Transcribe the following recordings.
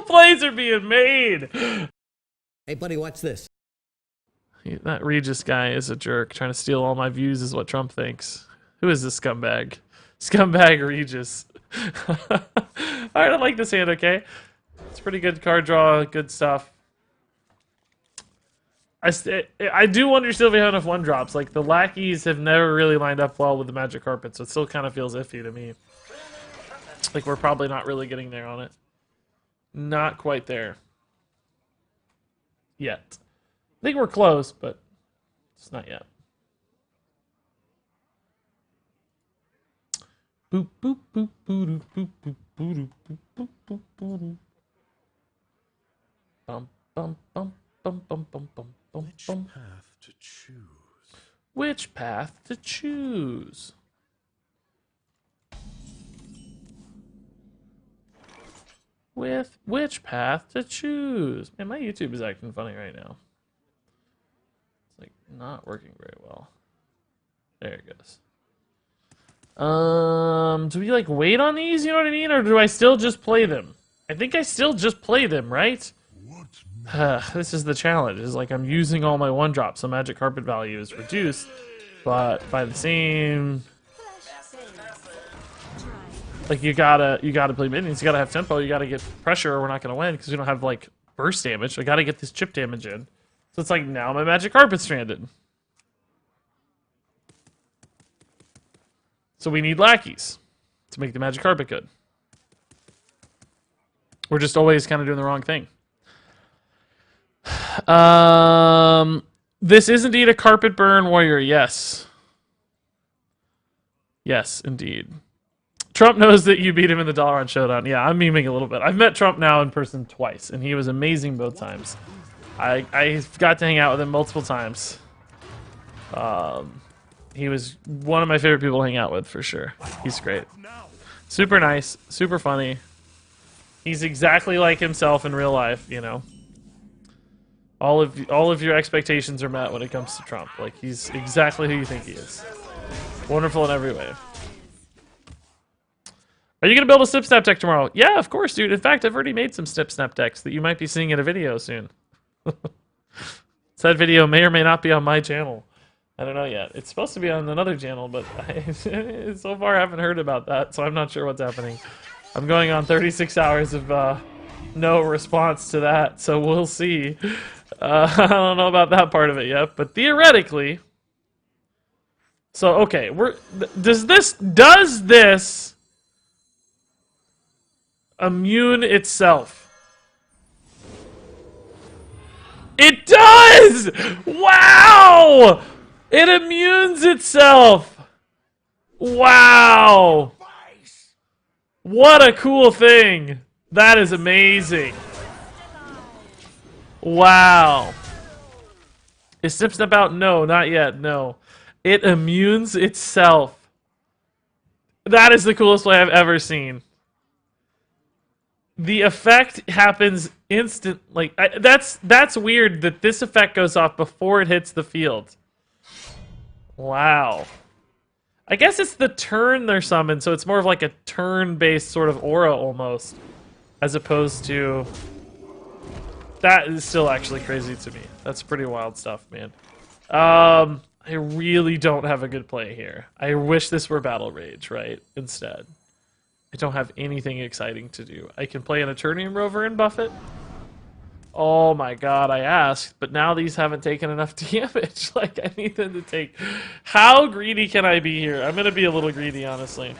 Plays are being made. Hey, buddy, watch this. That Regis guy is a jerk. Trying to steal all my views is what Trump thinks. Who is this scumbag? Scumbag Regis. Alright, I like this hand, okay? It's pretty good card draw, good stuff. I do wonder still if we have enough one drops. Like, the lackeys have never really lined up well with the magic carpet, so it still kind of feels iffy to me. Like, we're probably not really getting there on it. Not quite there. Yet. I think we're close, but it's not yet. Boop, boop, boop, boop, boop, boop, boop, boop, boop, boop, boop. Bum, bum, bum, bum, bum, bum, bum, bum. Which path to choose? Which path to choose? With which path to choose? Man, my YouTube is acting funny right now. It's like not working very well. There it goes. Do we like wait on these? You know what I mean? Or do I still just play them? I think I still just play them, right? This is the challenge. Is like I'm using all my one drops, so magic carpet value is reduced, but by the same. Like you gotta play minions. You gotta have tempo. You gotta get pressure, or we're not gonna win because we don't have like burst damage. I gotta get this chip damage in. So it's like now my magic carpet's stranded. So we need lackeys to make the magic carpet good. We're just always kind of doing the wrong thing. This is indeed a carpet burn warrior. Yes. Yes, indeed. Trump knows that you beat him in the Dollar on Showdown. Yeah, I'm memeing a little bit. I've met Trump now in person twice, and he was amazing both times. I got to hang out with him multiple times. He was one of my favorite people to hang out with, for sure. He's great. Super nice, super funny. He's exactly like himself in real life, you know. All of your expectations are met when it comes to Trump. Like, he's exactly who you think he is. Wonderful in every way. Are you going to build a Snip Snap deck tomorrow? Yeah, of course, dude. In fact, I've already made some Snip Snap decks that you might be seeing in a video soon. That video may or may not be on my channel. I don't know yet. It's supposed to be on another channel, but I so far haven't heard about that, so I'm not sure what's happening. I'm going on 36 hours of no response to that, so we'll see. I don't know about that part of it yet, but theoretically... So, okay, does this immune itself? It does! Wow! It immunes itself! Wow! What a cool thing! That is amazing. Wow. Is Snip Snap out? No, not yet, no. It immunes itself. That is the coolest play I've ever seen. The effect happens instant. Like that's weird that this effect goes off before it hits the field. Wow. I guess it's the turn they're summoned, so it's more of like a turn-based sort of aura almost, as opposed to. That is still actually crazy to me. That's pretty wild stuff, man. I really don't have a good play here. I wish this were Battle Rage, right? Instead. I don't have anything exciting to do. I can play an Eternium Rover and buff it. Oh my god, I asked, but now these haven't taken enough damage. Like, I need them to take... How greedy can I be here? I'm gonna be a little greedy, honestly.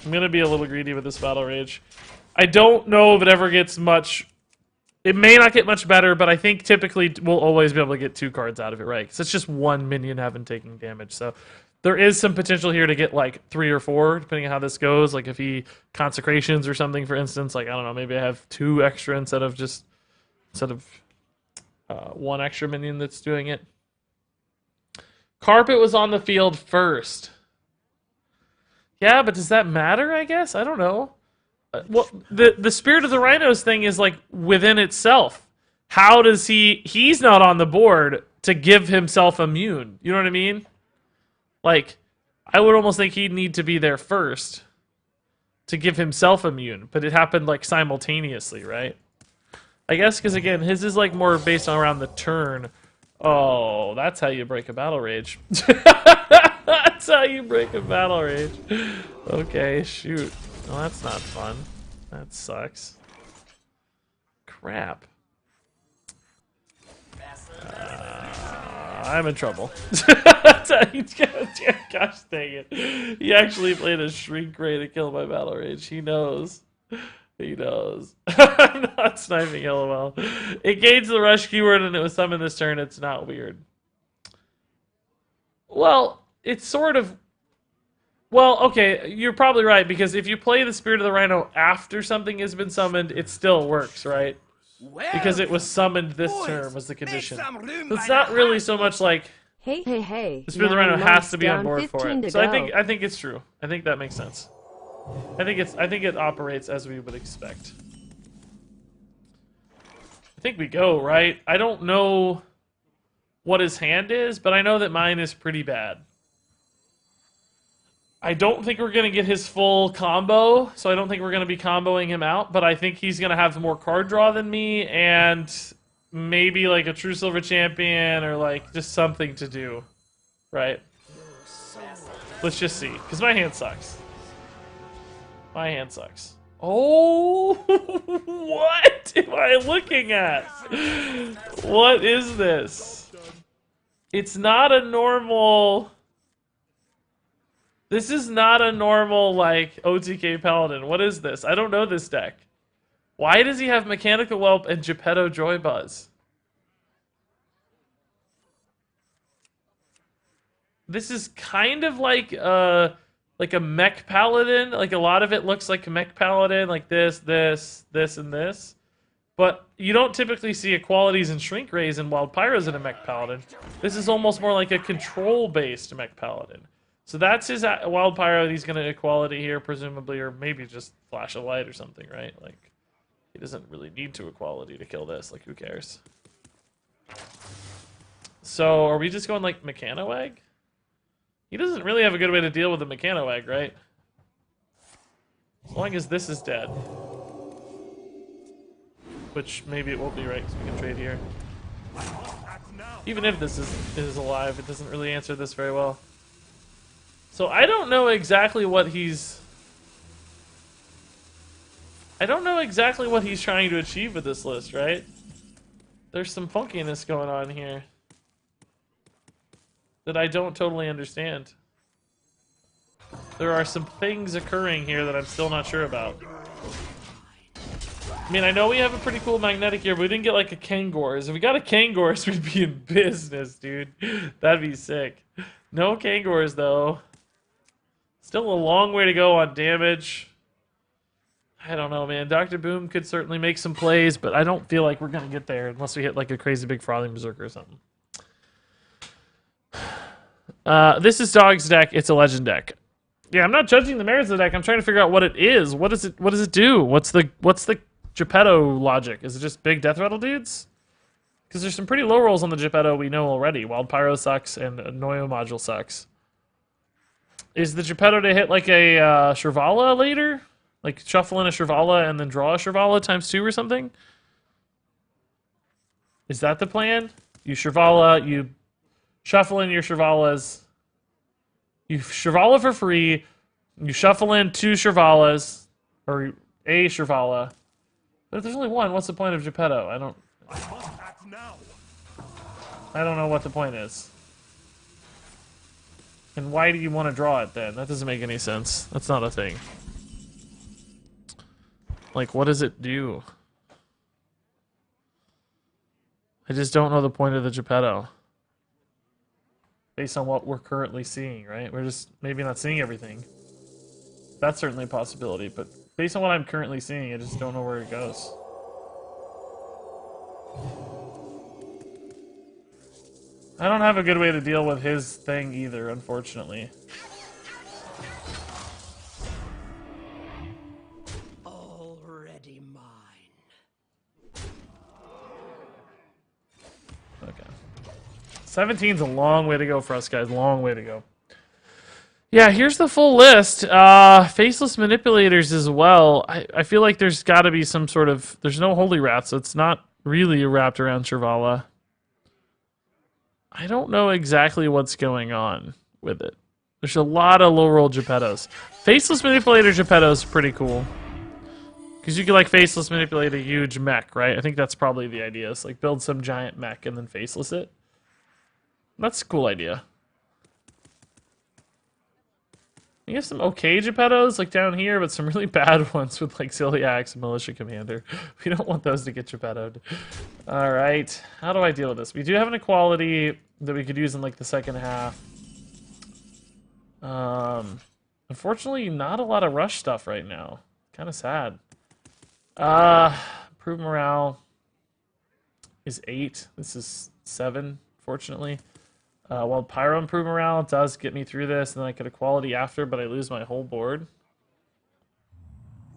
I'm gonna be a little greedy with this Battle Rage. I don't know if it ever gets much... It may not get much better, but I think typically we'll always be able to get 2 cards out of it, right? Because it's just one minion having taken damage, so... There is some potential here to get like 3 or 4, depending on how this goes. Like if he consecrations or something, for instance, like I don't know, maybe I have 2 extra instead of 1 extra minion that's doing it. Carpet was on the field first. Yeah, but does that matter? I guess I don't know. Well, the Spirit of the Rhinos thing is like within itself. How does he's not on the board to give himself immune? You know what I mean? Like, I would almost think he'd need to be there first. to give himself immune, but it happened like simultaneously, right? I guess because again, his is like more based around the turn. Oh, that's how you break a battle rage. That's how you break a battle rage. Okay, shoot. Well, that's not fun. That sucks. Crap. I'm in trouble. That's how you gosh dang it. He actually played a shrink ray to kill my battle rage. He knows. He knows. I'm not sniping LOL. It gains the rush keyword and it was summoned this turn. It's not weird. Well, it's sort of... Well, okay, you're probably right, because if you play the Spirit of the Rhino after something has been summoned, it still works, right? Because it was summoned this turn was the condition. So it's not really so much like Hey, the Spirit of the Rhino has to be on board for it. So go. I think it's true. I think that makes sense. I think it operates as we would expect. I think we go, right? I don't know what his hand is, but I know that mine is pretty bad. I don't think we're going to get his full combo, so I don't think we're going to be comboing him out, but I think he's going to have more card draw than me, and maybe like a True Silver Champion, or like just something to do, right? Let's just see, because my hand sucks. My hand sucks. Oh, what am I looking at? What is this? It's not a normal... This is not a normal, like, OTK Paladin. What is this? I don't know this deck. Why does he have Mechanical Whelp and Geppetto Joy Buzz? This is kind of like a Mech Paladin. Like, a lot of it looks like a Mech Paladin, like this, and this. But you don't typically see equalities and shrink rays and Wild Pyros in a Mech Paladin. This is almost more like a control-based Mech Paladin. So that's his Wild Pyro. He's going to equality here, presumably, or maybe just Flash of Light or something, right? Like, he doesn't really need to equality to kill this. Like, who cares? So, are we just going, like, Mechanowag? He doesn't really have a good way to deal with the Mechanowag, right? As long as this is dead. Which, maybe it won't be, right? Because we can trade here. Even if this is alive, it doesn't really answer this very well. So I don't know exactly what he's... I don't know exactly what he's trying to achieve with this list, right? There's some funkiness going on here that I don't totally understand. There are some things occurring here that I'm still not sure about. I mean, I know we have a pretty cool magnetic here, but we didn't get like a Kangors. If we got a Kangors, we'd be in business, dude. That'd be sick. No Kangors, though. Still a long way to go on damage. I don't know, man. Dr. Boom could certainly make some plays, but I don't feel like we're going to get there unless we hit like a crazy big Frothing Berserker or something. This is Dog's deck. It's a legend deck. Yeah, I'm not judging the merits of the deck. I'm trying to figure out what it is. What does it do? What's the Geppetto logic? Is it just big death rattle dudes? Because there's some pretty low rolls on the Geppetto we know already. Wild Pyro sucks and Noyo Module sucks. Is the Geppetto to hit like a Shrivala later? Like shuffle in a Shrivala and then draw a Shrivala ×2 or something? Is that the plan? You Shrivala, you shuffle in your Shrivalas. You Shrivala for free. You shuffle in 2 Shrivalas. Or a Shrivala. But if there's only one, what's the point of Geppetto? I don't know what the point is. And why do you want to draw it then? That doesn't make any sense. That's not a thing. Like, what does it do? I just don't know the point of the Geppetto. Based on what we're currently seeing, right? We're just maybe not seeing everything. That's certainly a possibility, but based on what I'm currently seeing, I just don't know where it goes. I don't have a good way to deal with his thing either, unfortunately. Already mine. Okay. 17's a long way to go for us, guys. Long way to go. Yeah, here's the full list. Faceless manipulators as well. I feel like there's got to be some sort of. There's no holy rat, so it's not really wrapped around Shrivala. I don't know exactly what's going on with it. There's a lot of low roll Geppettos. Faceless manipulator Geppetto's pretty cool. Because you can like faceless manipulate a huge mech, right? I think that's probably the idea. Is like build some giant mech and then faceless it. That's a cool idea. You have some okay Geppettos like down here, but some really bad ones with like Ziliax and Militia Commander. We don't want those to get Geppettoed. Alright, how do I deal with this? We do have an equality that we could use in like the second half. Unfortunately, not a lot of rush stuff right now. Kind of sad. Improve morale is 8. This is 7, fortunately. While Pyro improve morale does get me through this, and then I get equality after, but I lose my whole board.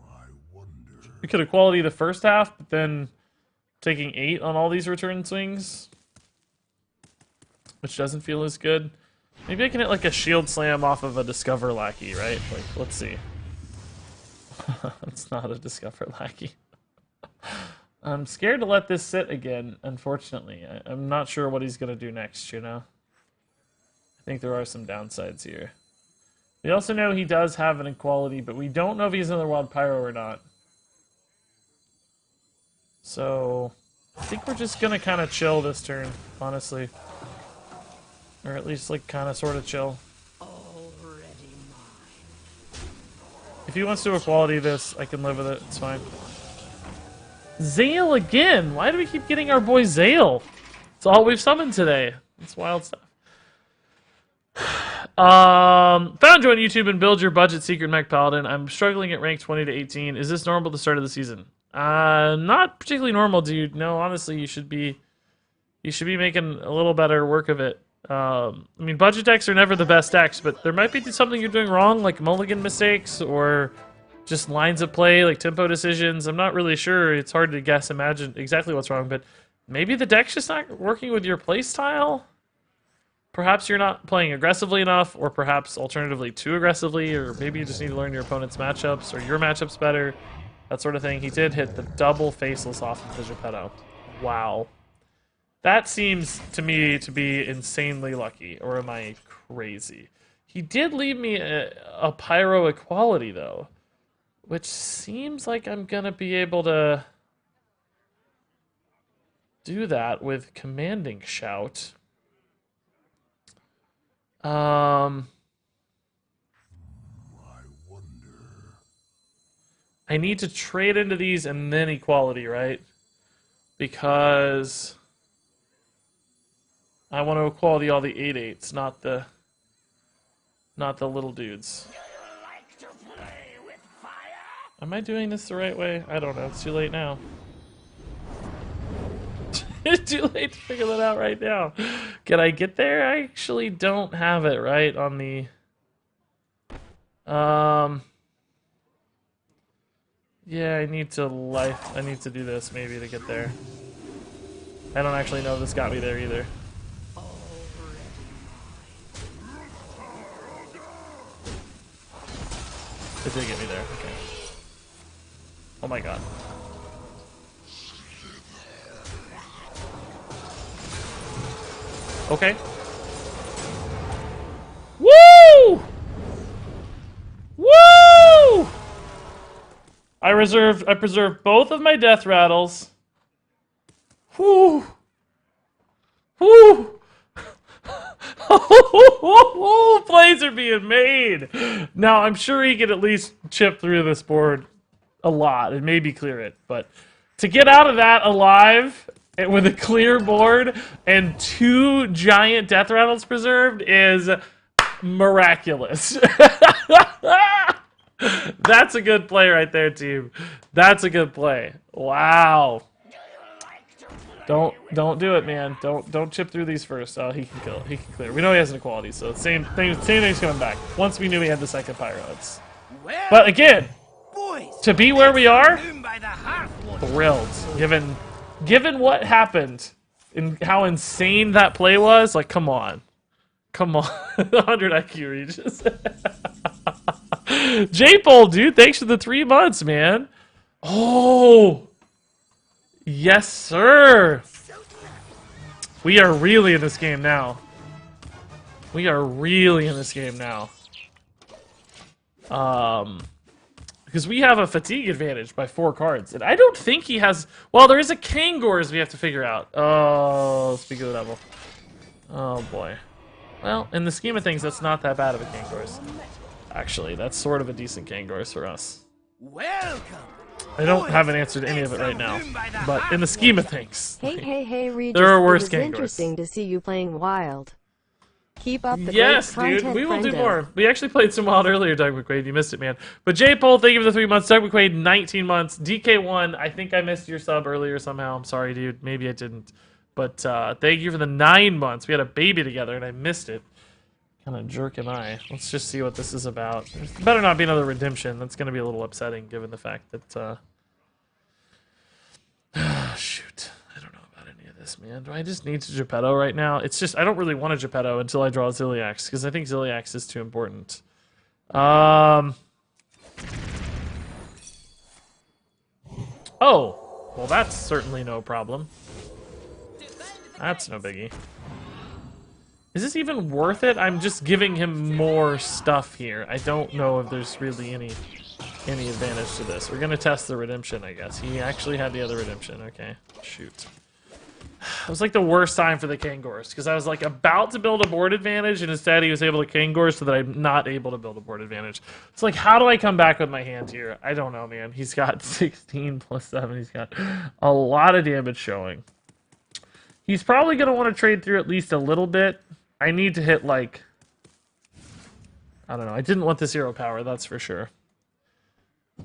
I wonder. We could equality the first half, but then taking 8 on all these return swings, which doesn't feel as good. Maybe I can hit like a shield slam off of a Discover Lackey, right? Like, let's see. It's not a Discover Lackey. I'm scared to let this sit again, unfortunately. I'm not sure what he's going to do next, you know? I think there are some downsides here. We also know he does have an equality, but we don't know if he's another Wild Pyro or not. So, I think we're just going to kind of chill this turn, honestly. Or at least, like, kind of sort of chill. Already mine. If he wants to equality this, I can live with it. It's fine. Zale again! Why do we keep getting our boy Zale? It's all we've summoned today. It's wild stuff. Found you on YouTube and build your budget secret mech paladin. I'm struggling at rank 20 to 18. Is this normal at the start of the season? Not particularly normal, dude. No, honestly, you should be making a little better work of it. I mean, budget decks are never the best decks, but there might be something you're doing wrong, like mulligan mistakes or just lines of play, like tempo decisions. I'm not really sure. It's hard to guess, imagine exactly what's wrong, but maybe the deck's just not working with your play style. Perhaps you're not playing aggressively enough, or perhaps alternatively too aggressively, or maybe you just need to learn your opponent's matchups or your matchups better, that sort of thing. He did hit the double faceless off of the Geppetto. Wow. That seems to me to be insanely lucky, or am I crazy? He did leave me a Pyro equality, though, which seems like I'm going to be able to do that with Commanding Shout. I wonder. I need to trade into these and then equality, right? Because I want to equality all the 8/8s, not the little dudes. Like to play with fire? Am I doing this the right way? I don't know. It's too late now. It's too late to figure that out right now. Can I get there? I actually don't have it right on the... Yeah, I need to do this maybe to get there. I don't actually know if this got me there either. It did get me there, okay. Oh my god. Okay. Woo! Woo! I preserved both of my death rattles. Whoo! Whoo! Plays are being made. Now, I'm sure he could at least chip through this board a lot and maybe clear it, but to get out of that alive with a clear board and 2 giant death rattles preserved is miraculous. That's a good play right there, team. That's a good play. Wow. Don't do it, man. Don't chip through these first. Oh, he can kill. He can clear. We know he has an equality, so same thing's coming back. Once we knew he had the second pyro, but again, to be where we are, thrilled. Given what happened and how insane that play was, like, come on. Come on. 100 IQ Regis. J-Pole, dude, thanks for the 3 months, man. Oh! Yes, sir! We are really in this game now. We are really in this game now. Because we have a fatigue advantage by 4 cards. And I don't think he has... Well, there is a Kangors we have to figure out. Oh, speak of the devil. Oh, boy. Well, in the scheme of things, that's not that bad of a Kangors. Actually, that's sort of a decent Kangors for us. Welcome. I don't have an answer to any of it right now. But in the scheme of things... Hey, Regis. There are worse It was Kangors. interesting to see you playing Wild. Keep up the Yes, great dude, content, we will do friendo. more. We actually played some Wild earlier, Doug McQuaid. You missed it, man. But J-Pole, thank you for the 3 months. Doug McQuaid, 19 months. DK1, I think I missed your sub earlier somehow. I'm sorry, dude. Maybe I didn't. But thank you for the 9 months. We had a baby together, and I missed it. Kind of jerk am I. Let's just see what this is about. There better not be another redemption. That's going to be a little upsetting, given the fact that... shoot. I don't know about any of this, man. Do I just need to Geppetto right now? It's just, I don't really want a Geppetto until I draw Ziliax, because I think Ziliax is too important. Oh. Well, that's certainly no problem. That's no biggie. Is this even worth it? I'm just giving him more stuff here. I don't know if there's really any advantage to this. We're gonna test the redemption, I guess. He actually had the other redemption. Okay, shoot. It was like the worst time for the Kangors, because I was like about to build a board advantage, and instead he was able to Kangor so that I'm not able to build a board advantage. It's like, how do I come back with my hand here? I don't know, man. He's got 16 plus 7. He's got a lot of damage showing. He's probably gonna want to trade through at least a little bit. I need to hit like... I don't know. I didn't want the 0 power, that's for sure.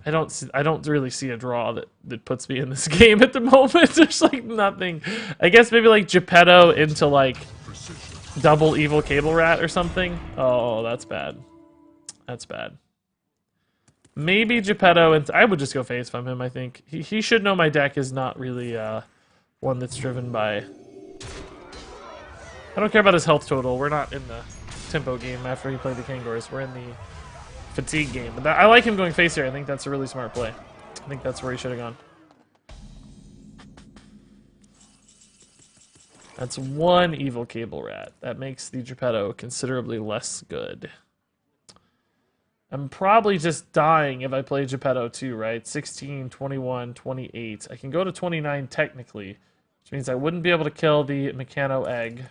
I don't really see a draw that puts me in this game at the moment. There's like nothing. I guess maybe like Geppetto into like double evil cable rat or something. Oh, that's bad. That's bad. Maybe Geppetto, and I would just go face from him, I think. He should know my deck is not really one that's driven by... I don't care about his health total. We're not in the tempo game after he played the Kangors. We're in the fatigue game. But I like him going face here. I think that's a really smart play. I think that's where he should have gone. That's 1 evil cable rat. That makes the Geppetto considerably less good. I'm probably just dying if I play Geppetto too, right? 16, 21, 28. I can go to 29 technically, which means I wouldn't be able to kill the Mechano egg.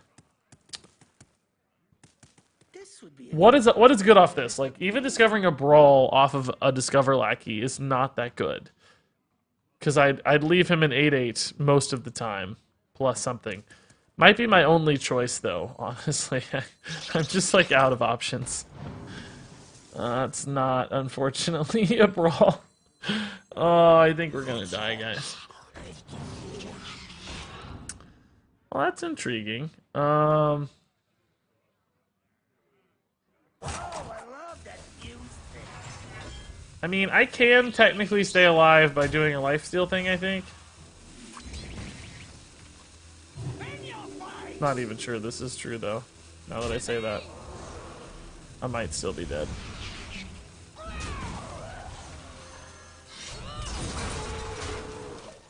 What is good off this? Like, even discovering a brawl off of a Discover Lackey is not that good. Because I'd leave him in 8/8 most of the time, plus something. Might be my only choice, though, honestly. I'm just, like, out of options. It's not, unfortunately, a brawl. Oh, I think we're gonna die, guys. Well, that's intriguing. I mean, I can technically stay alive by doing a lifesteal thing, I think. Not even sure this is true, though. Now that I say that. I might still be dead.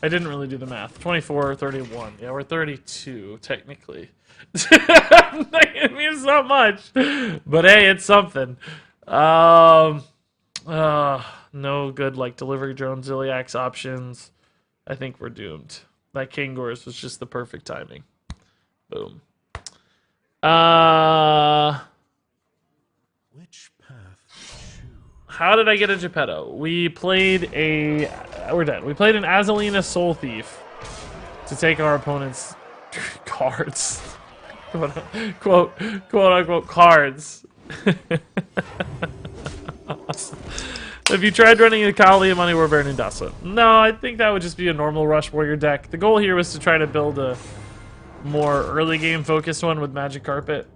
I didn't really do the math. 24, 31. Yeah, we're 32, technically. It means not much. But hey, it's something. No good, like, delivery drone Ziliax options. I think we're doomed. That Kangors was just the perfect timing. Boom. Which path to choose? How did I get a Geppetto? We played a... We're dead. We played an Azalina Soul Thief to take our opponent's cards. quote unquote cards. Have you tried running a Kali, Money Warbear, and Indasa? No, I think that would just be a normal Rush Warrior deck. The goal here was to try to build a more early game focused one with Magic Carpet.